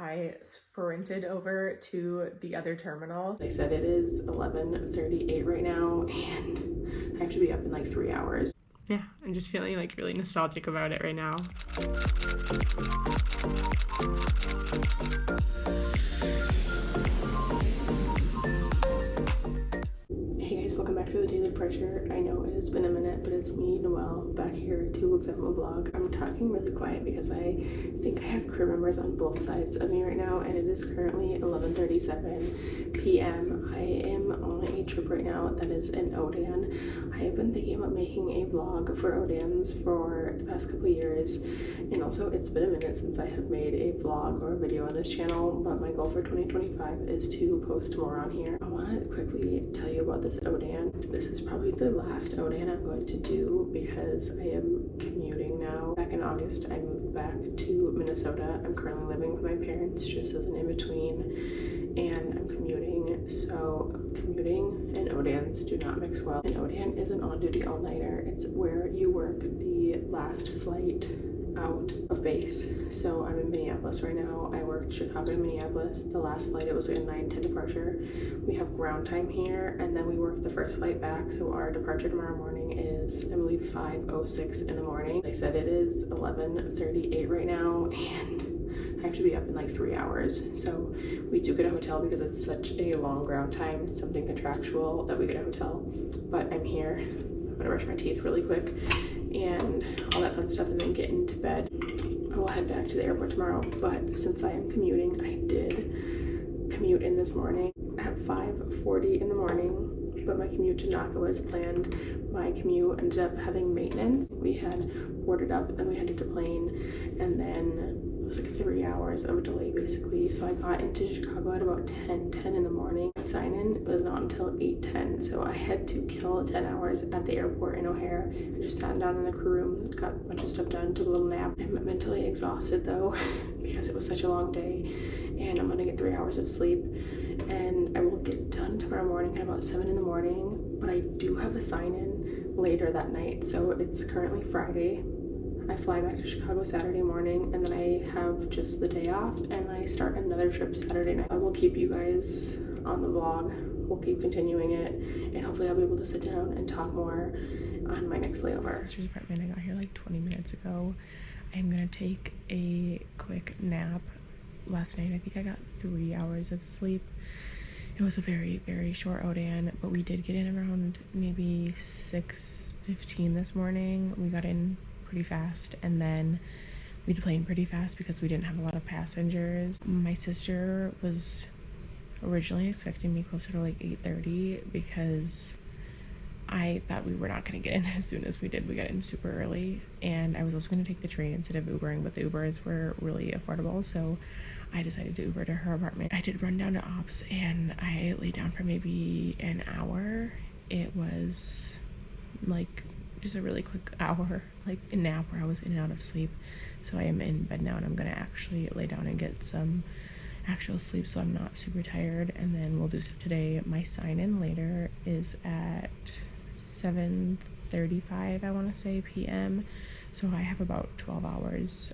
I sprinted over to the other terminal. They said it is 11:38 right now and I have to be up in like 3 hours. Yeah, I'm just feeling like really nostalgic about it right now. Hey guys, welcome back to the Daily Departure. I know it has been a minute, but it's me, Noelle, back here to film a vlog. I'm talking really quiet because I think I have crew members on both sides of me right now, and it is currently 11:37 p.m. I am on a trip right now that is in ODAN. I have been thinking about making a vlog for ODANs for the past couple years, and also it's been a minute since I have made a vlog or a video on this channel, but my goal for 2025 is to post more on here. I want to quickly tell you about this ODAN. This is probably the last ODAN I'm going to do because I am commuting now. Back in August, I moved back to Minnesota. I'm currently living with my parents just as an in-between, and I'm commuting. So commuting and ODANs do not mix well. An ODAN is an on-duty all-nighter. It's where you work the last flight out of base. So I'm in Minneapolis right now. I worked Chicago to Minneapolis. The last flight, it was like a 9:10 departure. We have ground time here, and then we work the first flight back. So our departure tomorrow morning is, I believe, 5:06 in the morning. They said it is 11:38 right now, and I have to be up in like 3 hours. So we do get a hotel because it's such a long ground time. It's something contractual that we get a hotel, but I'm here. I'm gonna brush my teeth really quick and all that fun stuff, and then get into bed. I will head back to the airport tomorrow, but since I am commuting, I did commute in this morning at 5:40 in the morning, but my commute did not go as planned. My commute ended up having maintenance. We had boarded up and we had to deplane, and then it was like 3 hours of a delay basically. So I got into Chicago at about 10:10 in the morning. My sign-in was not until 8:10, so I had to kill 10 hours at the airport in O'Hare. I just sat down in the crew room, got a bunch of stuff done, took a little nap. I'm mentally exhausted though because it was such a long day, and I'm gonna get 3 hours of sleep, and I will get done tomorrow morning at about 7 in the morning. But I do have a sign-in later that night, so it's currently Friday. I fly back to Chicago Saturday morning, and then I have just the day off, and I start another trip Saturday night. I will keep you guys on the vlog. We'll keep continuing it, and hopefully I'll be able to sit down and talk more on my next layover. My sister's apartment. I got here like 20 minutes ago. I'm gonna take a quick nap. Last night I think I got 3 hours of sleep. It was a very, very short ODAN, but we did get in around maybe 6:15 this morning. We got in pretty fast, and then we deplaned pretty fast because we didn't have a lot of passengers. My sister was originally expecting me closer to like 8:30 because I thought we were not going to get in as soon as we did. We got in super early, and I was also going to take the train instead of Ubering, but the Ubers were really affordable, so I decided to Uber to her apartment. I did run down to Ops, and I laid down for maybe an hour. It was like just a really quick hour, like a nap where I was in and out of sleep. So I am in bed now, and I'm gonna actually lay down and get some actual sleep so I'm not super tired, and then we'll do stuff today. My sign-in later is at 7:35, I want to say, p.m. So I have about 12 hours,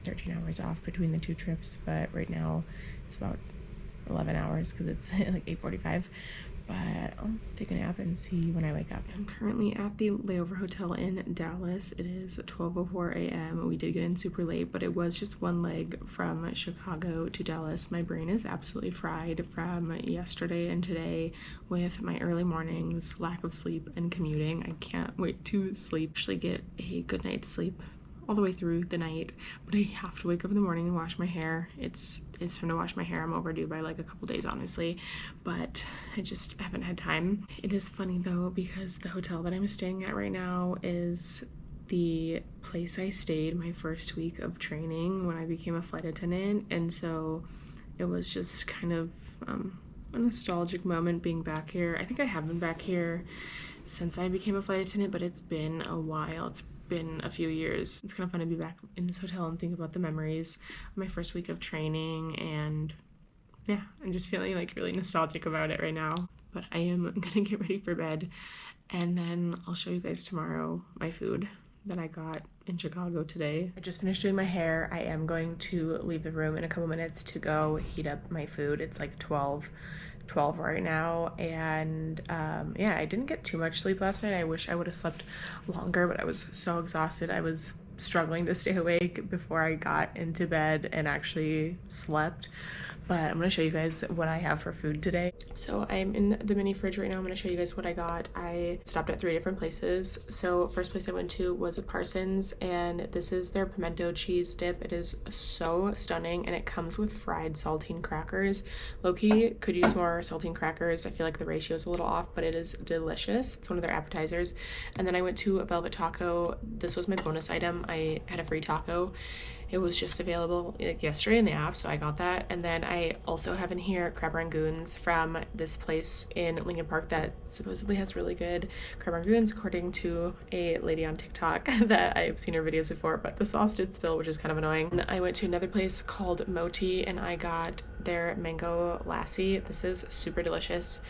13 hours off between the two trips, but right now it's about 11 hours because it's like 8:45. But I'll take a nap and see when I wake up. I'm currently at the Layover Hotel in Dallas. It is 12:04 a.m. We did get in super late, but it was just one leg from Chicago to Dallas. My brain is absolutely fried from yesterday and today with my early mornings, lack of sleep, and commuting. I can't wait to sleep, actually get a good night's sleep all the way through the night, but I have to wake up in the morning and wash my hair. It's time to wash my hair. I'm overdue by like a couple days, honestly, but I just haven't had time. It is funny though, because the hotel that I'm staying at right now is the place I stayed my first week of training when I became a flight attendant, and so it was just kind of a nostalgic moment being back here. I think I have been back here since I became a flight attendant, but it's been a while. It's been a few years. It's kind of fun to be back in this hotel and think about the memories of my first week of training, and yeah, I'm just feeling like really nostalgic about it right now. But I am gonna get ready for bed, and then I'll show you guys tomorrow my food. that I got in Chicago today. I just finished doing my hair. I am going to leave the room in a couple minutes to go heat up my food. It's like 12 right now, and yeah, I didn't get too much sleep last night. I wish I would have slept longer, but I was so exhausted. I was struggling to stay awake before I got into bed and actually slept. But I'm gonna show you guys what I have for food today. So I'm in the mini fridge right now. I'm gonna show you guys what I got. I stopped at 3 different places. So first place I went to was Parsons, and this is their pimento cheese dip. It is so stunning, and it comes with fried saltine crackers. Low-key could use more saltine crackers. I feel like the ratio is a little off, but it is delicious. It's one of their appetizers. And then I went to a Velvet Taco. This was my bonus item. I had a free taco. It was just available like yesterday in the app, so I got that. And then I also have in here crab rangoons from this place in Lincoln Park that supposedly has really good crab rangoons, according to a lady on TikTok that I've seen her videos before, but the sauce did spill, which is kind of annoying. And I went to another place called Moti, and I got their mango lassi. This is super delicious.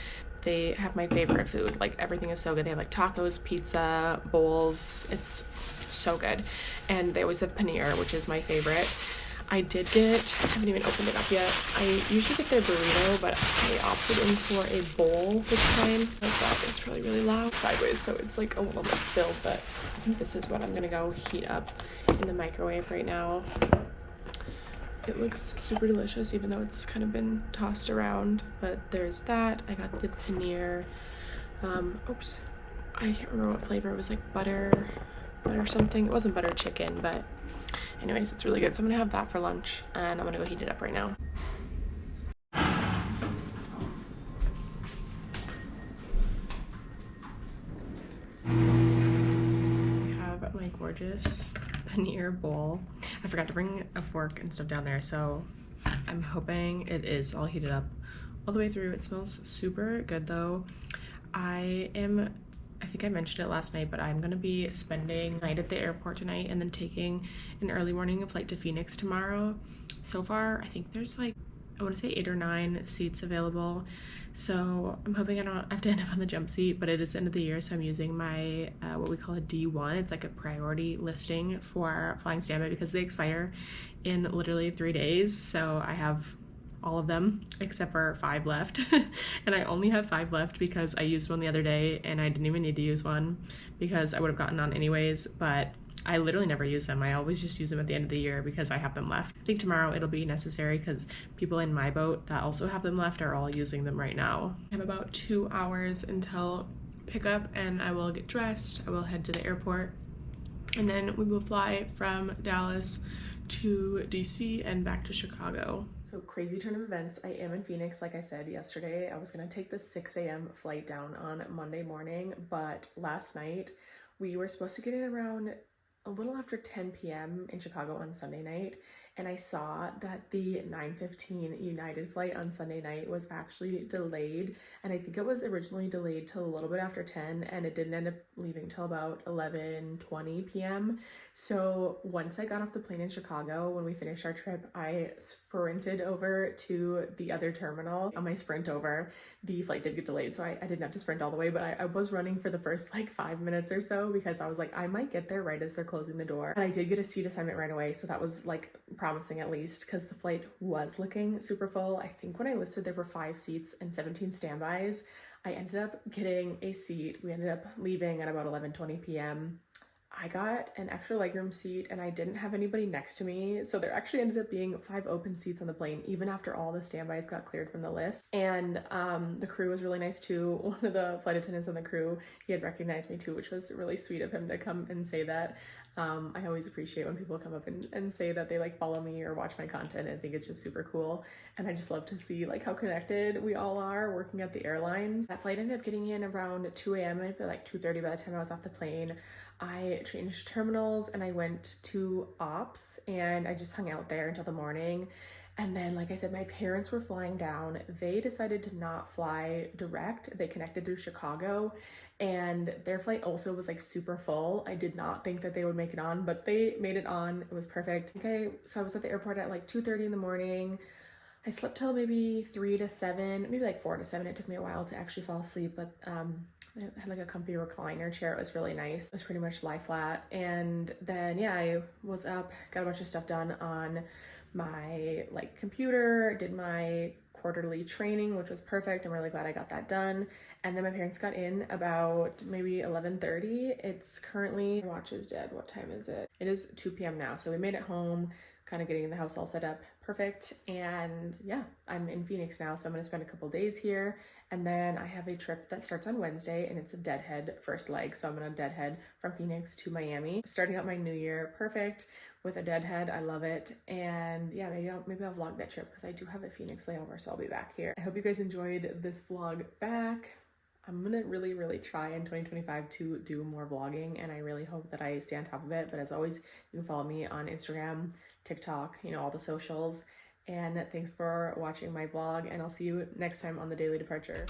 They have my favorite food. Like, everything is so good. They have like tacos, pizza, bowls. It's so good. And they always have paneer, which is my favorite. I did get, I haven't even opened it up yet. I usually get their burrito, but I opted in for a bowl this time. Like, that is probably really loud sideways, so it's like a little bit spilled, but I think this is what I'm gonna go heat up in the microwave right now. It looks super delicious, even though it's kind of been tossed around. But there's that. I got the paneer. Oops. I can't remember what flavor. It was like butter something. It wasn't butter chicken, but anyways, it's really good. So I'm gonna have that for lunch, and I'm gonna go heat it up right now. I have my gorgeous paneer bowl. I forgot to bring a fork and stuff down there, so I'm hoping it is all heated up all the way through. It smells super good though. I think I mentioned it last night, but I'm gonna be spending the night at the airport tonight and then taking an early morning flight to Phoenix tomorrow. So far, I think there's like, I want to say 8 or 9 seats available. So I'm hoping I don't have to end up on the jump seat, but it is the end of the year, so I'm using my what we call a D1. It's like a priority listing for flying standby because they expire in literally 3 days. So I have all of them except for 5 left. And I only have 5 left because I used one the other day and I didn't even need to use one because I would have gotten on anyways, but I literally never use them. I always just use them at the end of the year because I have them left. I think tomorrow it'll be necessary because people in my boat that also have them left are all using them right now. I have about 2 hours until pickup, and I will get dressed. I will head to the airport, and then we will fly from Dallas to DC and back to Chicago. So crazy turn of events. I am in Phoenix, like I said yesterday. I was gonna take the 6 a.m. flight down on Monday morning, but last night we were supposed to get in around a little after 10 p.m. in Chicago on Sunday night, and I saw that the 9:15 United flight on Sunday night was actually delayed, and I think it was originally delayed till a little bit after 10, and it didn't end up leaving till about 11:20 p.m. So once I got off the plane in Chicago, when we finished our trip, I sprinted over to the other terminal. On my sprint over, the flight did get delayed, so I didn't have to sprint all the way, but I was running for the first like 5 minutes or so because I was like, I might get there right as they're closing the door. And I did get a seat assignment right away, so that was like promising at least, because the flight was looking super full. I think when I listed there were 5 seats and 17 standbys. I ended up getting a seat. We ended up leaving at about 11:20 p.m. I got an extra legroom seat and I didn't have anybody next to me. So there actually ended up being 5 open seats on the plane, even after all the standbys got cleared from the list. And the crew was really nice too. One of the flight attendants on the crew, he had recognized me too, which was really sweet of him to come and say that. I always appreciate when people come up and say that they like follow me or watch my content. I think it's just super cool. And I just love to see like how connected we all are working at the airlines. That flight ended up getting in around 2 a.m. I feel like 2:30 by the time I was off the plane. I changed terminals and I went to ops and I just hung out there until the morning. And then, like I said, my parents were flying down. They decided to not fly direct. They connected through Chicago, and their flight also was like super full. I did not think that they would make it on, but they made it on. It was perfect. Okay, so I was at the airport at like 2:30 in the morning. I slept till maybe 3 to 7, maybe like 4 to 7. It took me a while to actually fall asleep, but It had like a comfy recliner chair. It was really nice. It was pretty much lie flat. And then yeah, I was up, got a bunch of stuff done on my like computer, did my quarterly training, which was perfect. I'm really glad I got that done. And then my parents got in about maybe 11:30. It's currently, my watch is dead. What time is it? It is 2 p.m. now. So we made it home, kind of getting the house all set up perfect. And yeah, I'm in Phoenix now, so I'm gonna spend a couple days here. And then I have a trip that starts on Wednesday, and it's a deadhead first leg. So I'm gonna deadhead from Phoenix to Miami, starting out my new year perfect with a deadhead. I love it. And yeah, maybe I'll vlog that trip because I do have a Phoenix layover, so I'll be back here. I hope you guys enjoyed this vlog back. I'm gonna really try in 2025 to do more vlogging, and I really hope that I stay on top of it. But as always, you can follow me on Instagram, TikTok, you know, all the socials. And thanks for watching my vlog, and I'll see you next time on the Daily Departure.